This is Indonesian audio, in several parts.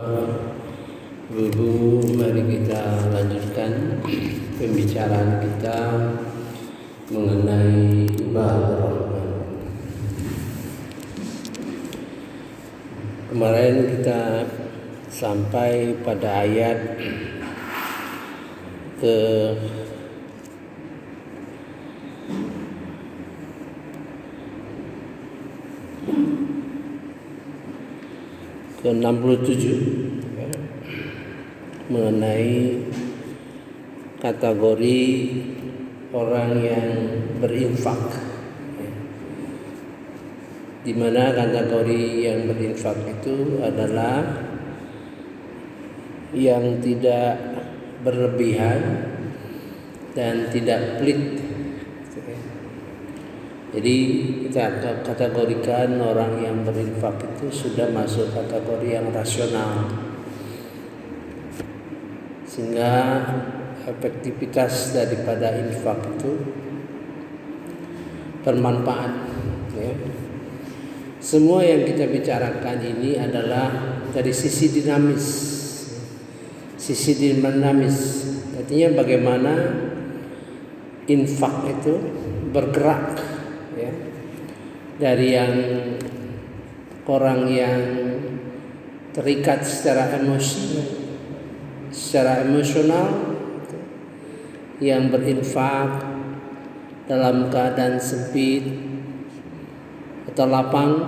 Dulu mari kita lanjutkan pembicaraan kita mengenai ibadah Rahman. Kemarin kita sampai pada ayat ke-67 mengenai kategori orang yang berinfak, di mana kategori yang berinfak itu adalah yang tidak berlebihan dan tidak pelit. Jadi kita kategorikan orang yang berinfak itu sudah masuk kategori yang rasional, sehingga efektivitas daripada infak itu bermanfaat. Semua yang kita bicarakan ini adalah dari sisi dinamis. Artinya bagaimana infak itu bergerak, dari yang orang yang terikat secara emosi, secara emosional, yang berinfak dalam keadaan sempit atau lapang,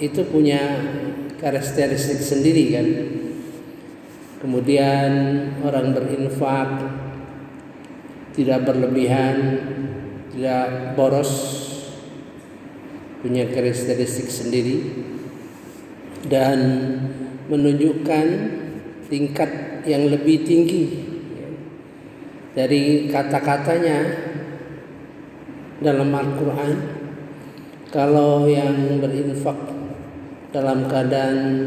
itu punya karakteristik sendiri kan. Kemudian orang berinfak tidak berlebihan, tidak boros, punya karakteristik sendiri dan menunjukkan tingkat yang lebih tinggi dari kata-katanya dalam Al-Quran. Kalau yang berinfak dalam keadaan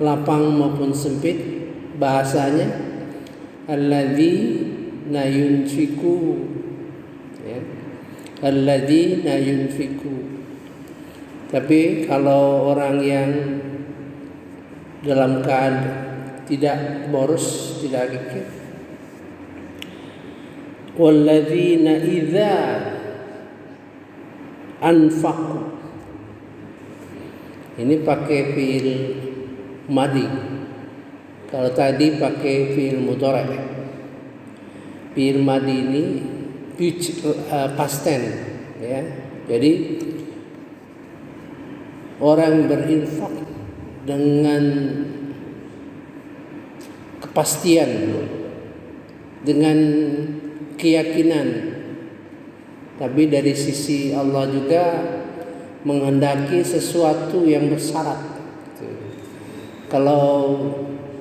lapang maupun sempit, bahasanya alladzina yunfiku. Tapi kalau orang yang dalam keadaan tidak boros, tidak kikir, walladzina idza anfaqu. Ini pakai fiil madi. Kalau tadi pakai fiil mudhari'. Fiil madi ini past tense, ya. Jadi orang berinfak dengan kepastian, dengan keyakinan, tapi dari sisi Allah juga menghendaki sesuatu yang bersyarat. Kalau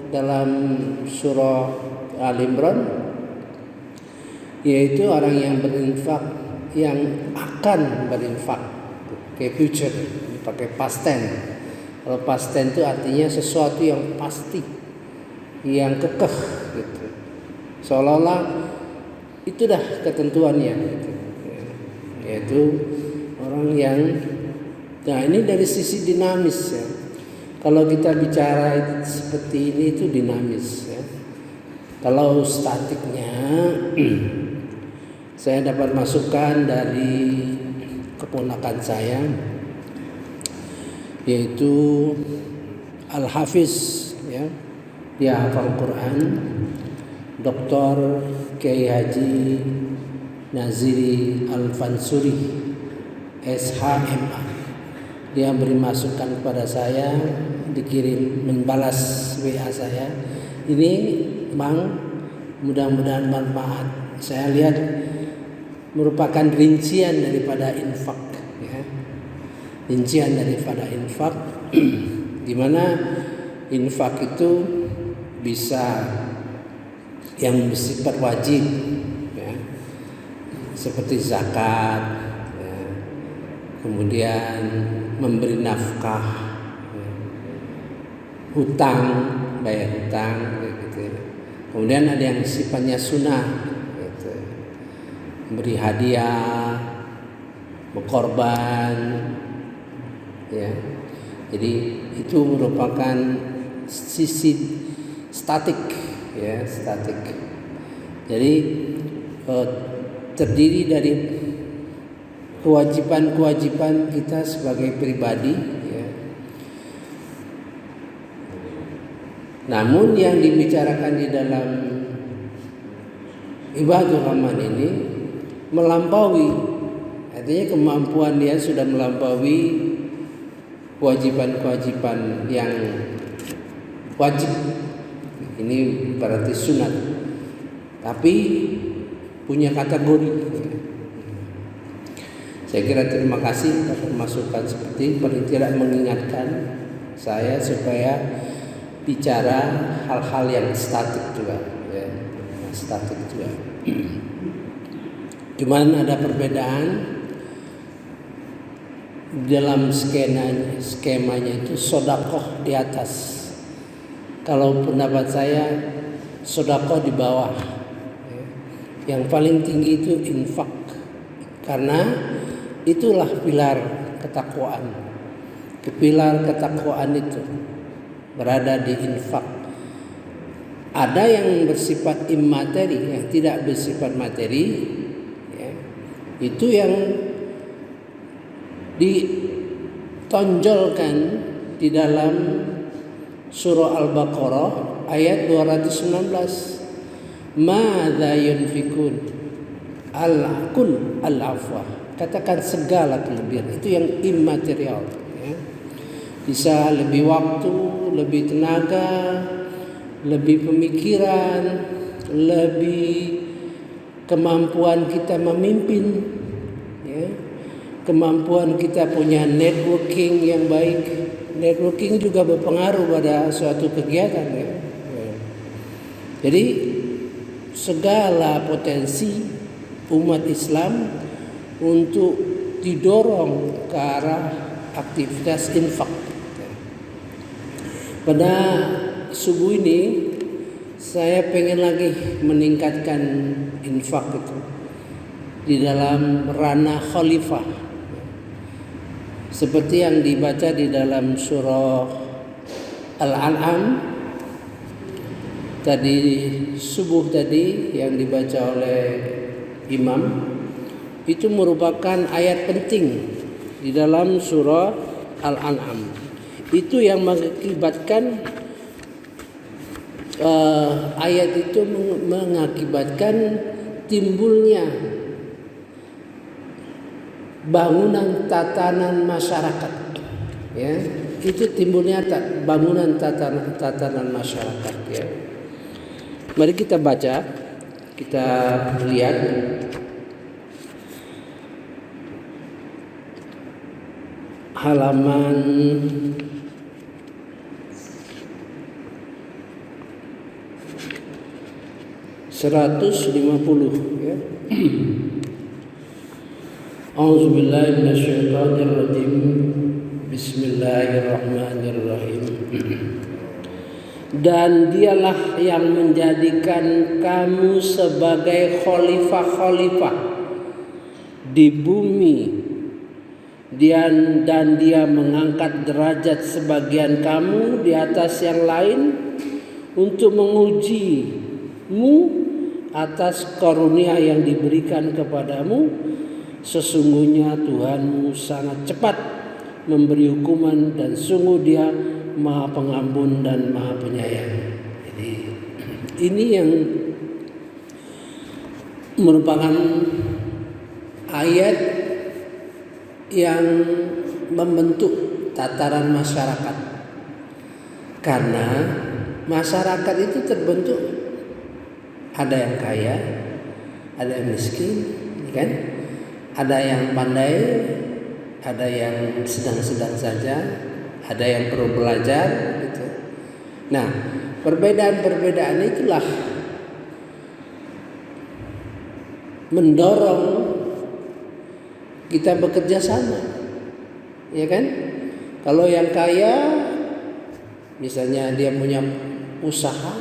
dalam surah Al-Imran, yaitu orang yang berinfak, yang akan berinfak, kayak future, pakai past tense. Kalau past tense itu artinya sesuatu yang pasti, yang kekeh gitu. Seolah-olah itu dah ketentuannya gitu. Yaitu orang yang, nah ini dari sisi dinamis ya. Kalau kita bicara seperti ini itu dinamis ya. Kalau statiknya saya dapat masukan dari keponakan saya, yaitu Al-Hafiz ya. Dia hafal Quran, Dr. Kiai Haji Naziri Al-Fansuri SHMA. Dia beri masukan kepada saya, dikirim, membalas WA saya. Ini Bang, mudah-mudahan bermanfaat. Saya lihat merupakan rincian daripada infak ya. Rincian daripada infak di mana infak itu bisa yang bersifat wajib ya, seperti zakat ya. Kemudian memberi nafkah ya. Hutang, bayar hutang gitu ya. Kemudian ada yang sifatnya sunnah gitu. Beri hadiah, berkorban ya. Jadi itu merupakan sisi statik, ya, statik. Jadi terdiri dari kewajiban-kewajiban kita sebagai pribadi, ya. Namun yang dibicarakan di dalam Ibadur Rahman ini melampaui, artinya kemampuan dia sudah melampaui kewajiban-kewajiban yang wajib. Ini berarti sunat, tapi punya kategori. Saya kira terima kasih atas masukan seperti paling tidak mengingatkan saya supaya bicara hal-hal yang statik juga, ya, statik juga. Cuman ada perbedaan dalam skemanya itu sodakoh di atas. Kalau pendapat saya sodakoh di bawah. Yang paling tinggi itu infak, karena itulah pilar ketakwaan. Pilar ketakwaan itu berada di infak. Ada yang bersifat immateri, yang tidak bersifat materi, ya, itu yang ditonjolkan di dalam surah Al-Baqarah ayat 219. Madza yunfikun al-kul al-afwa. Katakan segala kelebihan, itu yang immaterial, ya. Bisa lebih waktu, lebih tenaga, lebih pemikiran, lebih kemampuan kita memimpin, ya. Kemampuan kita punya networking yang baik. Networking juga berpengaruh pada suatu kegiatan, ya. Jadi segala potensi umat Islam untuk didorong ke arah aktivitas infak. Pada subuh ini saya pengen lagi meningkatkan infak itu di dalam ranah khalifah, seperti yang dibaca di dalam surah Al-An'am tadi subuh tadi yang dibaca oleh imam. Itu merupakan ayat penting di dalam surah Al-An'am. Itu yang mengakibatkan ayat itu mengakibatkan timbulnya bangunan tatanan masyarakat, ya. Itu timbulnya bangunan tatanan masyarakat, ya. Mari kita baca, kita lihat halaman 150, ya. A'udzubillahi minasyaitonirrajim. Bismillahirrahmanirrahim. Dan dialah yang menjadikan kamu sebagai khalifah-khalifah di bumi, dan dia mengangkat derajat sebagian kamu di atas yang lain untuk mengujimu atas karunia yang diberikan kepadamu. Sesungguhnya Tuhanmu sangat cepat memberi hukuman dan sungguh dia Maha Pengampun dan Maha Penyayang. Jadi ini yang merupakan ayat yang membentuk tataran masyarakat. Karena masyarakat itu terbentuk, ada yang kaya, ada yang miskin, kan? Ada yang pandai, ada yang sedang-sedang saja, ada yang perlu belajar, gitu. Nah, perbedaan-perbedaan itulah mendorong kita bekerja sama, ya kan? Kalau yang kaya, misalnya dia punya usaha,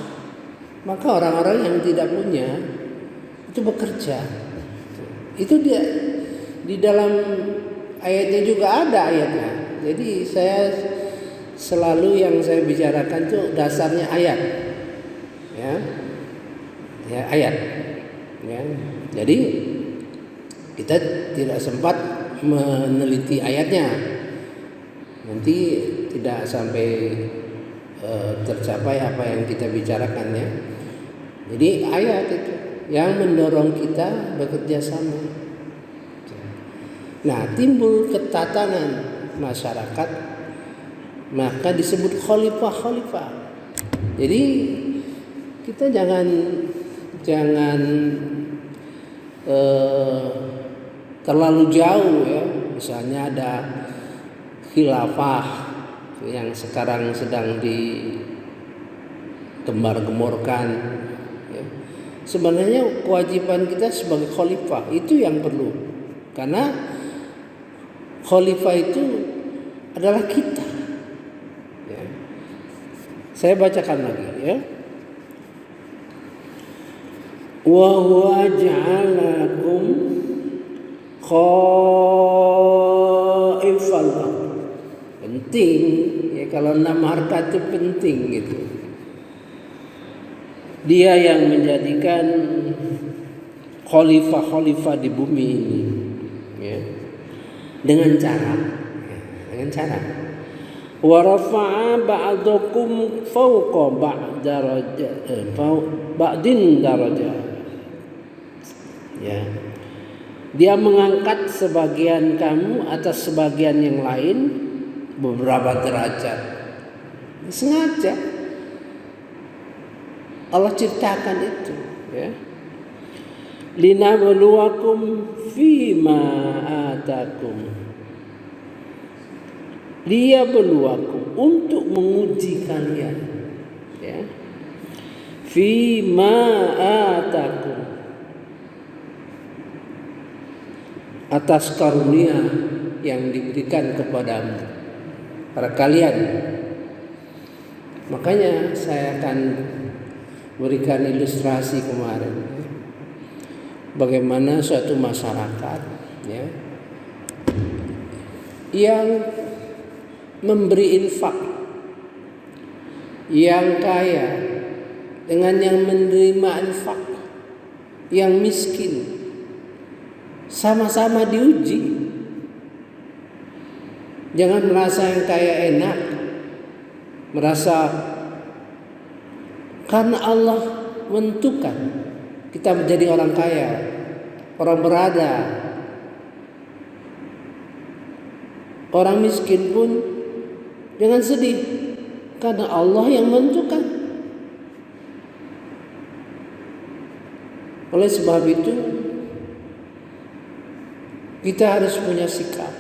maka orang-orang yang tidak punya itu bekerja. Itu dia di dalam ayatnya juga ada ayatnya. Jadi saya selalu yang saya bicarakan itu dasarnya ayat, ya, ayat, ya. Jadi kita tidak sempat meneliti ayatnya, nanti tidak sampai tercapai apa yang kita bicarakan, ya. Jadi ayat itu yang mendorong kita bekerja sama. Nah, timbul ketatanan masyarakat, maka disebut khalifah. Jadi kita jangan terlalu jauh, ya. Misalnya ada khilafah yang sekarang sedang digembar-gemborkan, ya. Sebenarnya kewajiban kita sebagai khalifah itu yang perlu, karena khalifah itu adalah kita, ya. Saya bacakan lagi, ya. Wa huwa ja'alakum khaifal. Penting, ya, kalau 6 harkat itu penting gitu. Dia yang menjadikan khalifah di bumi ini, ya. Dengan cara wa rafa'a ba'dakum fawqa ba'din darajat, ya. Dia mengangkat sebagian kamu atas sebagian yang lain beberapa derajat. Sengaja Allah ciptakan itu, ya. Linabluwakum fima atakum. Dia berluakum untuk menguji kalian, ya. Fima atakum, atas karunia yang diberikan kepadamu, pada kalian. Makanya saya akan berikan ilustrasi kemarin, bagaimana suatu masyarakat, ya, yang memberi infak, yang kaya dengan yang menerima infak, yang miskin, sama-sama diuji. Jangan merasa yang kaya enak, merasa karena Allah menentukan kita menjadi orang kaya, orang berada. Orang miskin pun jangan sedih, karena Allah yang menentukan. Oleh sebab itu, kita harus punya sikap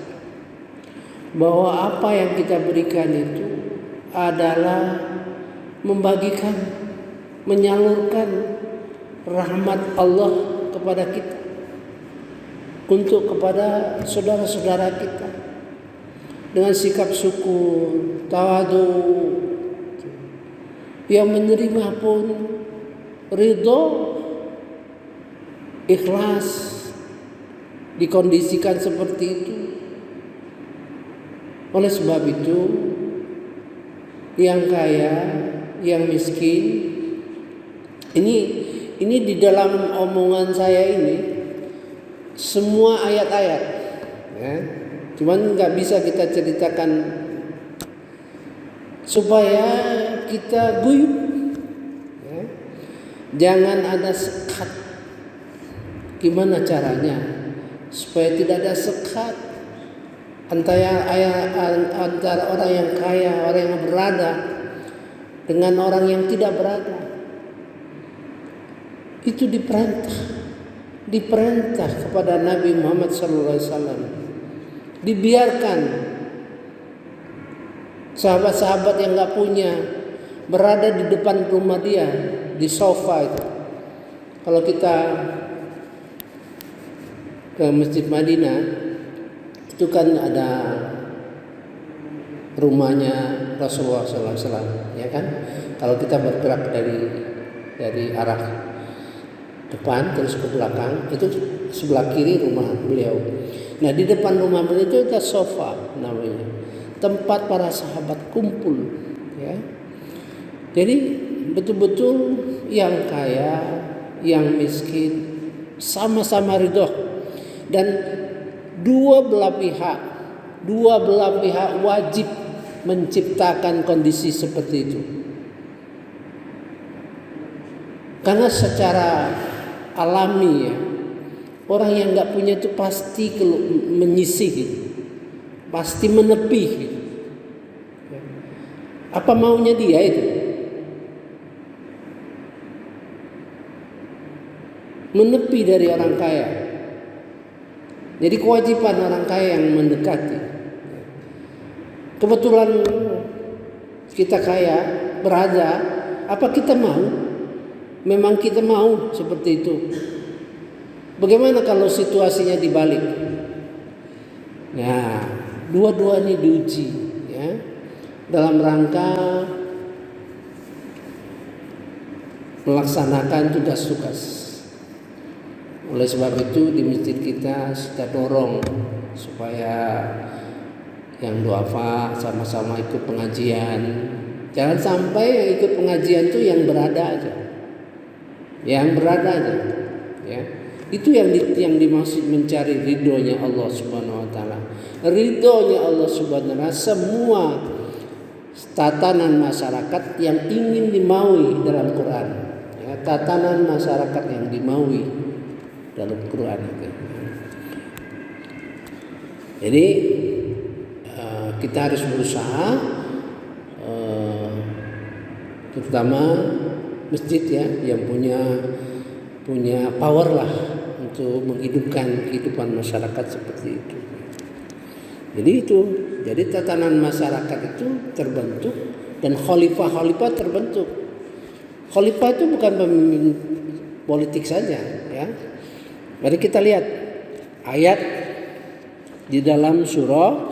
bahwa apa yang kita berikan itu adalah membagikan, menyalurkan rahmat Allah kepada kita, untuk kepada saudara-saudara kita, dengan sikap syukur, tawadu. Yang menerima pun ridho, ikhlas, dikondisikan seperti itu. Oleh sebab itu, yang kaya, yang miskin, ini di dalam omongan saya ini semua ayat-ayat, ya. Cuman nggak bisa kita ceritakan supaya kita guyup, ya. Jangan ada sekat. Gimana caranya supaya tidak ada sekat antara orang yang kaya, orang yang berada, dengan orang yang tidak berada? Itu diperintah kepada Nabi Muhammad SAW. Dibiarkan sahabat-sahabat yang gak punya berada di depan rumah dia, di sofa itu. Kalau kita ke Masjid Madinah, itu kan ada rumahnya Rasulullah SAW, ya kan? Kalau kita bergerak dari arah depan terus ke belakang, itu sebelah kiri rumah beliau. Nah, di depan rumah beliau itu ada sofa namanya. tempat para sahabat kumpul, ya. Jadi betul-betul yang kaya, yang miskin sama-sama ridho, dan dua belah pihak wajib menciptakan kondisi seperti itu. Karena secara alami ya, orang yang nggak punya itu pasti menyisih gitu. Pasti menepi gitu. Apa maunya dia itu? Menepi dari orang kaya. Jadi kewajiban orang kaya yang mendekati. Kebetulan kita kaya, berada, apa kita mau? Memang kita mau seperti itu. Bagaimana kalau situasinya dibalik? Nah, dua-dua ini diuji, ya, dalam rangka melaksanakan tugas-tugas. Oleh sebab itu di masjid kita dorong supaya yang duafa sama-sama ikut pengajian. Jangan sampai yang ikut pengajian itu yang berada aja. Yang berada aja, ya. Itu yang dimaksud mencari ridhonya Allah Subhanahu wa taala. Ridhonya Allah Subhanahu wa taala semua tatanan masyarakat yang ingin dimaui dalam Quran. Ya, tatanan masyarakat yang dimaui dalam Quran itu. Jadi kita harus berusaha, terutama masjid ya, yang punya power lah untuk menghidupkan kehidupan masyarakat seperti itu. Jadi tatanan masyarakat itu terbentuk dan khalifah terbentuk. Khalifah itu bukan pemimpin politik saja, ya. Mari kita lihat ayat di dalam surah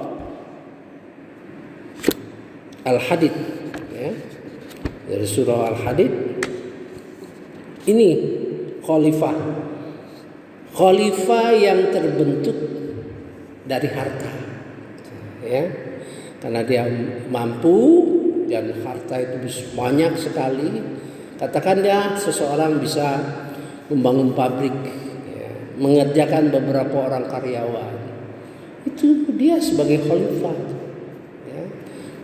Al-Hadid, ya. Dari surah Al-Hadid ini khalifah yang terbentuk dari harta, ya, karena dia mampu dan harta itu banyak sekali. Katakan dia seseorang bisa membangun pabrik, ya, mengerjakan beberapa orang karyawan, itu dia sebagai khalifah, ya,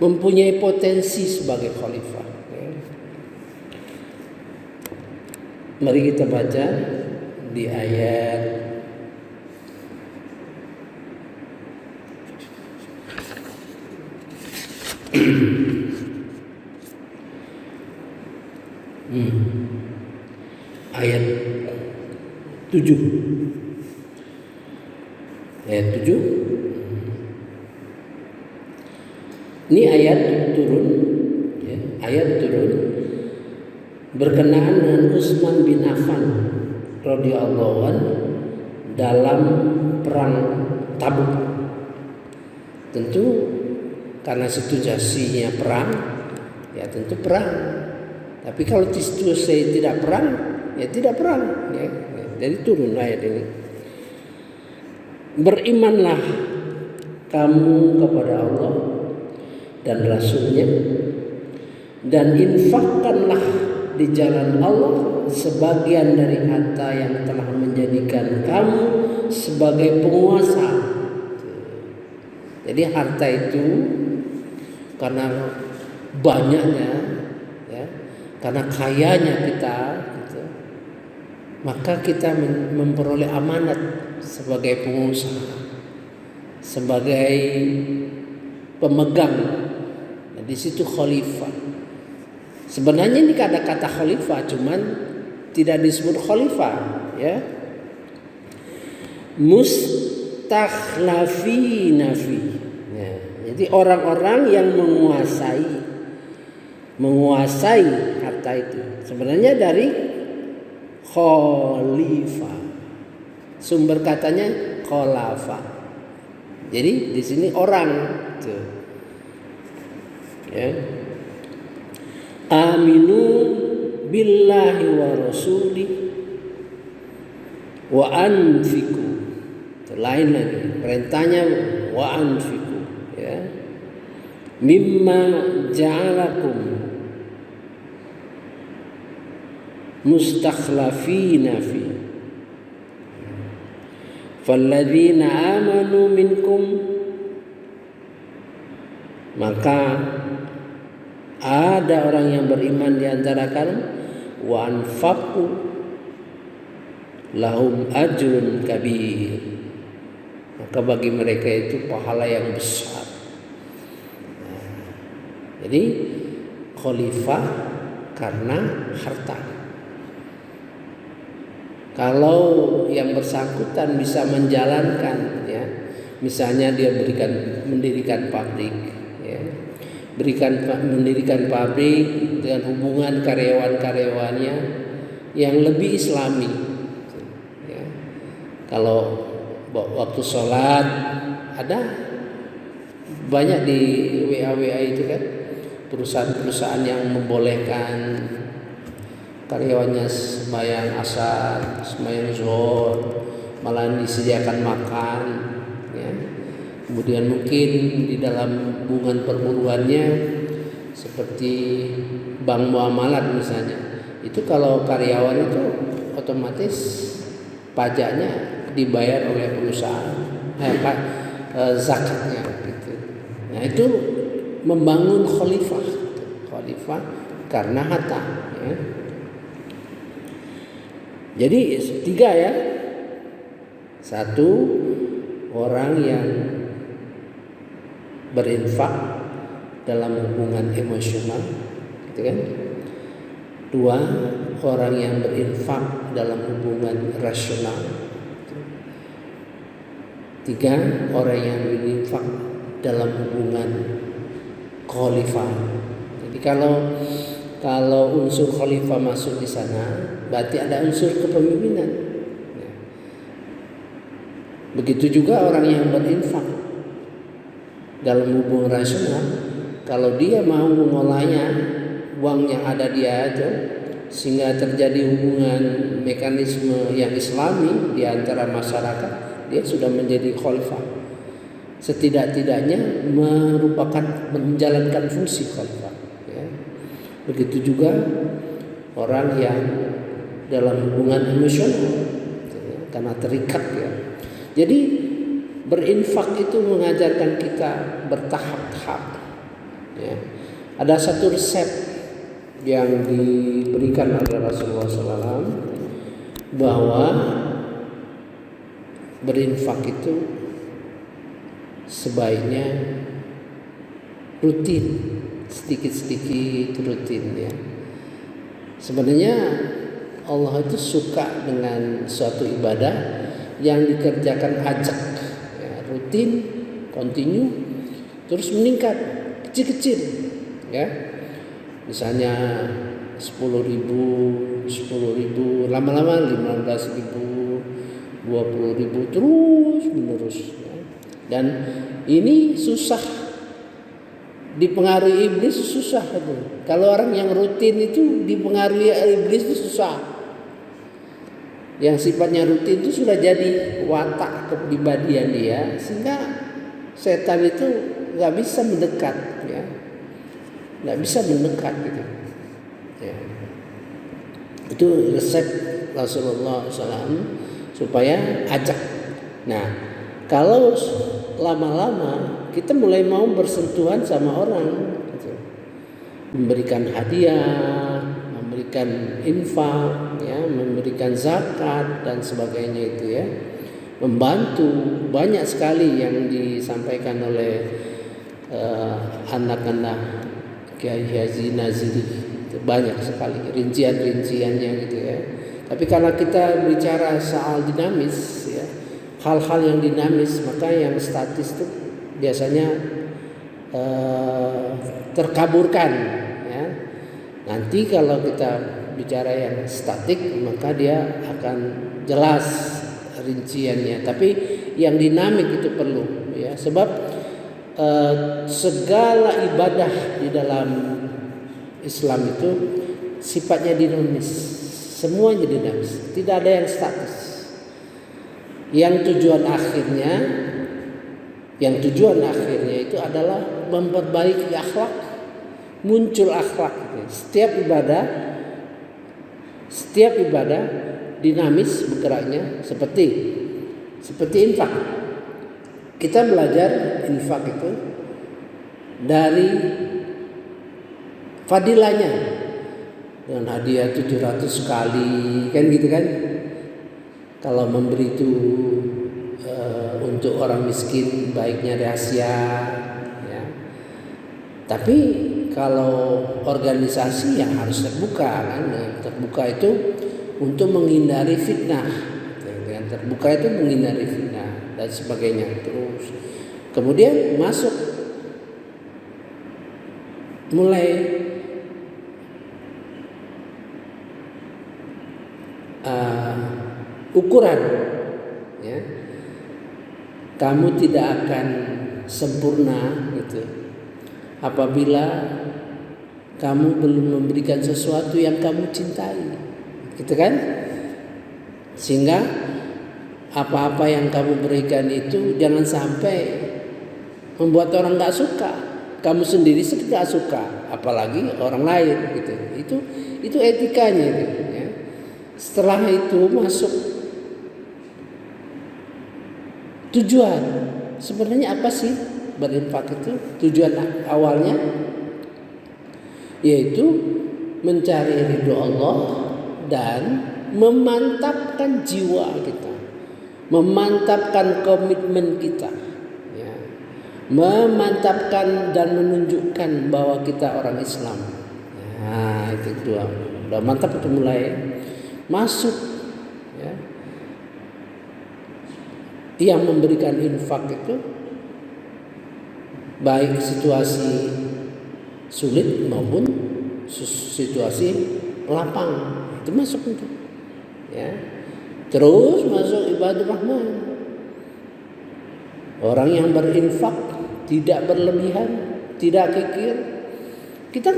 mempunyai potensi sebagai khalifah, ya. Mari kita baca di ayat ayat 7. Ayat 7. Ini ayat turun, ya, ayat turun berkenaan dengan Utsman bin Affan radhiyallahu anhu dalam perang Tabuk. Tentu karena situasinya perang, ya tentu perang. Tapi kalau situasi tidak perang, ya tidak perang, ya. Jadi turun ayat ini. Berimanlah kamu kepada Allah dan Rasul-Nya, dan infakkanlah di jalan Allah sebagian dari harta yang telah menjadikan kamu sebagai penguasa. Jadi harta itu karena banyaknya, ya, karena kayanya kita, gitu, maka kita memperoleh amanat sebagai pengusaha, sebagai pemegang. Nah, di situ khalifah. Sebenarnya ini ada kata khalifah, cuman tidak disebut khalifah, ya. Mustakhlafina fi. Ya, jadi orang-orang yang menguasai harta itu. Sebenarnya dari khalifah. Sumber katanya khalafa. Jadi di sini orang tuh. Ya. Aminu billahi wa rasuli wa anfiku. Lain lagi perintahnya wa anfiku, ya. mimma ja'alakum mustakhlafina fi falladzina amanu minkum, maka ada orang yang beriman di antara kalian, wa anfaqu lahum ajrun kabir, maka bagi mereka itu pahala yang besar. Jadi khalifah karena harta. Kalau yang bersangkutan bisa menjalankan, ya, misalnya dia mendirikan pabrik, ya, mendirikan pabrik dengan hubungan karyawan-karyawannya yang lebih islami, ya. Kalau waktu sholat ada banyak di WA itu kan, perusahaan-perusahaan yang membolehkan karyawannya sembahyang asar, sembahyang zuhur, malah disediakan makan, ya. Kemudian mungkin di dalam hubungan perburuannya seperti bank muamalat misalnya, itu kalau karyawan itu otomatis pajaknya dibayar oleh perusahaan, zakatnya gitu. Nah itu membangun khalifah karena harta, ya. Jadi 3 ya. 1, orang yang berinfak dalam hubungan emosional, gitu kan. 2, orang yang berinfak dalam hubungan rasional. 3, orang yang berinfak dalam hubungan khalifah. Jadi kalau unsur khalifah masuk di sana, berarti ada unsur kepemimpinan. Begitu juga orang yang berinfak dalam hubungan rasional, kalau dia mau mengolahnya, uang yang ada dia itu, sehingga terjadi hubungan mekanisme yang islami di antara masyarakat, dia sudah menjadi khalifah. Setidak-tidaknya menjalankan fungsi khalifah, ya. Begitu juga orang yang dalam hubungan emosional, ya, karena terikat, ya. Jadi berinfak itu mengajarkan kita bertahap-tahap, ya. Ada satu resep yang diberikan oleh Rasulullah SAW bahwa berinfak itu sebaiknya rutin, sedikit-sedikit rutin, ya. Sebenarnya Allah itu suka dengan suatu ibadah yang dikerjakan ajak, ya, rutin, continue, terus meningkat, kecil-kecil, ya. Misalnya 10.000, lama-lama 15.000, 20.000, terus menerus, ya. Dan ini susah dipengaruhi iblis, susah itu. Kalau orang yang rutin itu dipengaruhi iblis itu susah. Yang sifatnya rutin itu sudah jadi watak kepribadian dia, sehingga setan itu nggak bisa mendekat, ya, nggak bisa mendekat gitu, ya. Itu resep Rasulullah SAW supaya ajak. Nah, kalau lama-lama kita mulai mau bersentuhan sama orang, gitu, memberikan hadiah, memberikan infak, ya, memberikan zakat dan sebagainya itu, ya, membantu. Banyak sekali yang disampaikan oleh anak-anak Kiai Haji Naziri, itu banyak sekali rincian-rinciannya gitu, ya. Tapi karena kita bicara soal dinamis, ya, hal-hal yang dinamis, maka yang statis itu biasanya terkaburkan, ya. Nanti kalau kita bicara yang statik, maka dia akan jelas rinciannya. Tapi yang dinamik itu perlu, ya, sebab segala ibadah di dalam Islam itu sifatnya dinamis, semuanya dinamis, tidak ada yang statis. Yang tujuan akhirnya yang tujuan akhirnya itu adalah memperbaiki akhlak, muncul akhlak. Setiap ibadah dinamis bergeraknya seperti infak. Kita belajar infak itu dari fadilahnya, dengan hadiah 700 kali kan gitu kan. Kalau memberi itu untuk orang miskin baiknya rahasia ya. Tapi kalau organisasi yang harus terbuka kan, terbuka itu untuk menghindari fitnah. Dengan terbuka itu menghindari fitnah dan sebagainya. Terus kemudian masuk mulai ukuran ya. Kamu tidak akan sempurna gitu apabila kamu belum memberikan sesuatu yang kamu cintai, gitu kan? Sehingga apa-apa yang kamu berikan itu jangan sampai membuat orang nggak suka. Kamu sendiri nggak suka, apalagi orang lain gitu. Itu etikanya gitu, ya. Setelah itu masuk tujuan. Sebenarnya apa sih berinfak itu? Tujuan awalnya yaitu mencari ridho Allah dan memantapkan jiwa kita, memantapkan komitmen kita, ya. Memantapkan dan menunjukkan bahwa kita orang Islam. Nah, itu dua. Udah mantap itu mulai masuk, ya. Yang memberikan infak itu baik situasi sulit maupun situasi lapang, itu masuk itu, ya. Terus masuk ibadah rahman. Orang yang berinfak tidak berlebihan, tidak kikir. Kita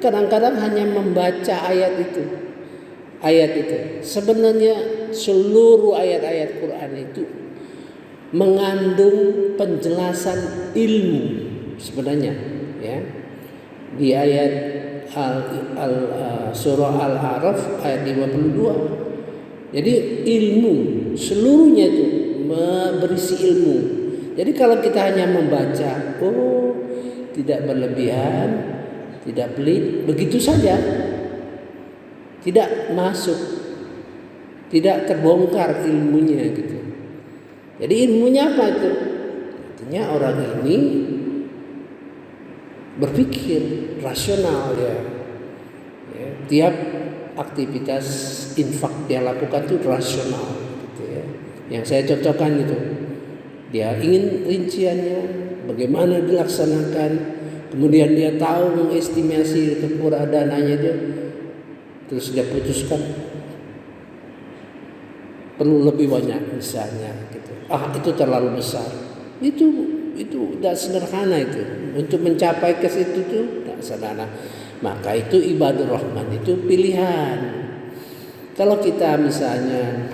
kadang-kadang hanya membaca ayat itu. Sebenarnya seluruh ayat-ayat Quran itu mengandung penjelasan ilmu sebenarnya, ya. Di ayat surah Al-A'raf ayat 52. Jadi ilmu seluruhnya itu berisi ilmu. Jadi kalau kita hanya membaca, tidak berlebihan, tidak pelit, begitu saja, tidak masuk, tidak terbongkar ilmunya gitu. Jadi ilmunya apa itu? Artinya orang ini berpikir rasional, ya. Tiap aktivitas infak dia lakukan itu rasional, gitu, ya. Yang saya contohkan itu, dia ingin rinciannya, bagaimana dilaksanakan, kemudian dia tahu mengestimasi dananya itu, terus dia putuskan perlu lebih banyak misalnya, gitu. Itu terlalu besar. Itu tidak sederhana itu. Untuk mencapai ke situ itu tidak sederhana. Maka itu ibadah rahman itu pilihan. Kalau kita misalnya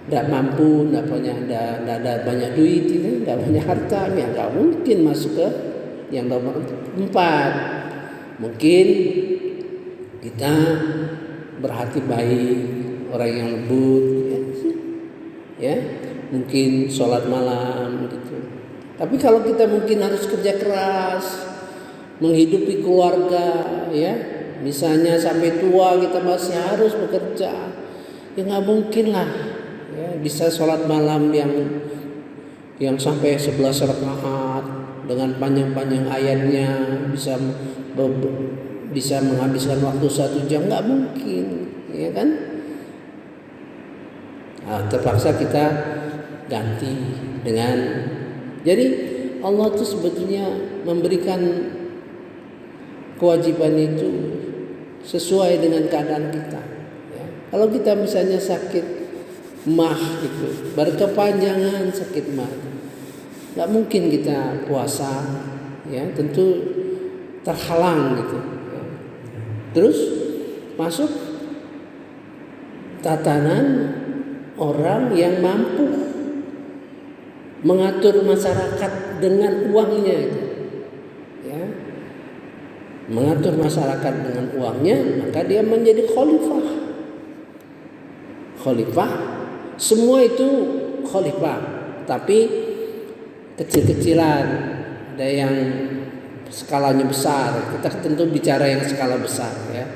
tidak mampu, tidak ada banyak duit, tidak banyak harta, ya nggak mungkin masuk ke yang nomor 4. Mungkin kita berhati baik, orang yang lembut, ya. Mungkin sholat malam gitu. Tapi kalau kita mungkin harus kerja keras, menghidupi keluarga, ya, misalnya sampai tua kita masih harus bekerja, ya nggak mungkin lah, ya, bisa sholat malam yang sampai 11 rakaat dengan panjang-panjang ayatnya, bisa menghabiskan waktu 1 jam, nggak mungkin, ya kan? Terpaksa kita ganti dengan, jadi Allah itu sebetulnya memberikan kewajiban itu sesuai dengan keadaan kita, ya. Kalau kita misalnya sakit mah gitu, berkepanjangan sakit mah, nggak mungkin kita puasa, ya, tentu terhalang gitu, ya. Terus masuk tatanan orang yang mampu mengatur masyarakat dengan uangnya, ya, mengatur masyarakat dengan uangnya, maka dia menjadi khalifah. Khalifah, semua itu khalifah, tapi kecil-kecilan, ada yang skalanya besar. Kita tentu bicara yang skala besar, ya.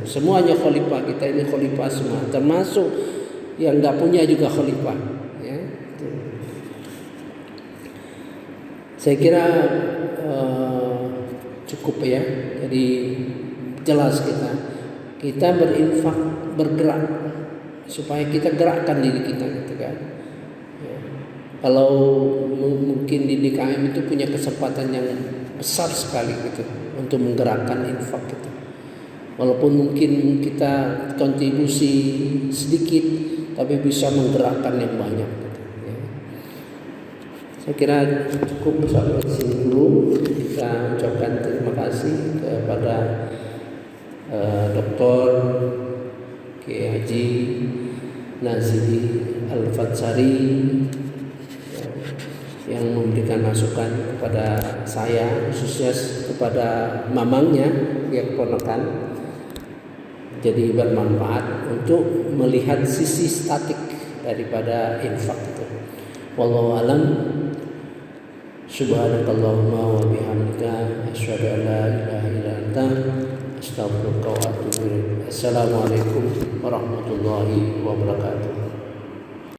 Semuanya khalifah, kita ini khalifah semua, termasuk yang nggak punya juga khalifah, ya. Saya kira cukup ya. Jadi jelas kita berinfak, bergerak supaya kita gerakkan diri kita, gitu kan. Ya. Kalau mungkin di DKM itu punya kesempatan yang besar sekali gitu untuk menggerakkan infak gitu. Walaupun mungkin kita kontribusi sedikit, tapi bisa menggerakkan yang banyak gitu, ya. Saya kira cukup sampai sini dulu. Kita ucapkan terima kasih kepada Dr. Kiai Haji Nazili Al-Fatsari yang memberikan masukan kepada saya, khususnya kepada mamangnya, yang keponakan. Jadi bermanfaat untuk melihat sisi statik daripada infak itu. Wallahu alam. Subhanakallahumma wa bihamdika asyhadu an la ilaha illa anta astaghfiruka wa atubu ilaik. Assalamualaikum warahmatullahi wabarakatuh.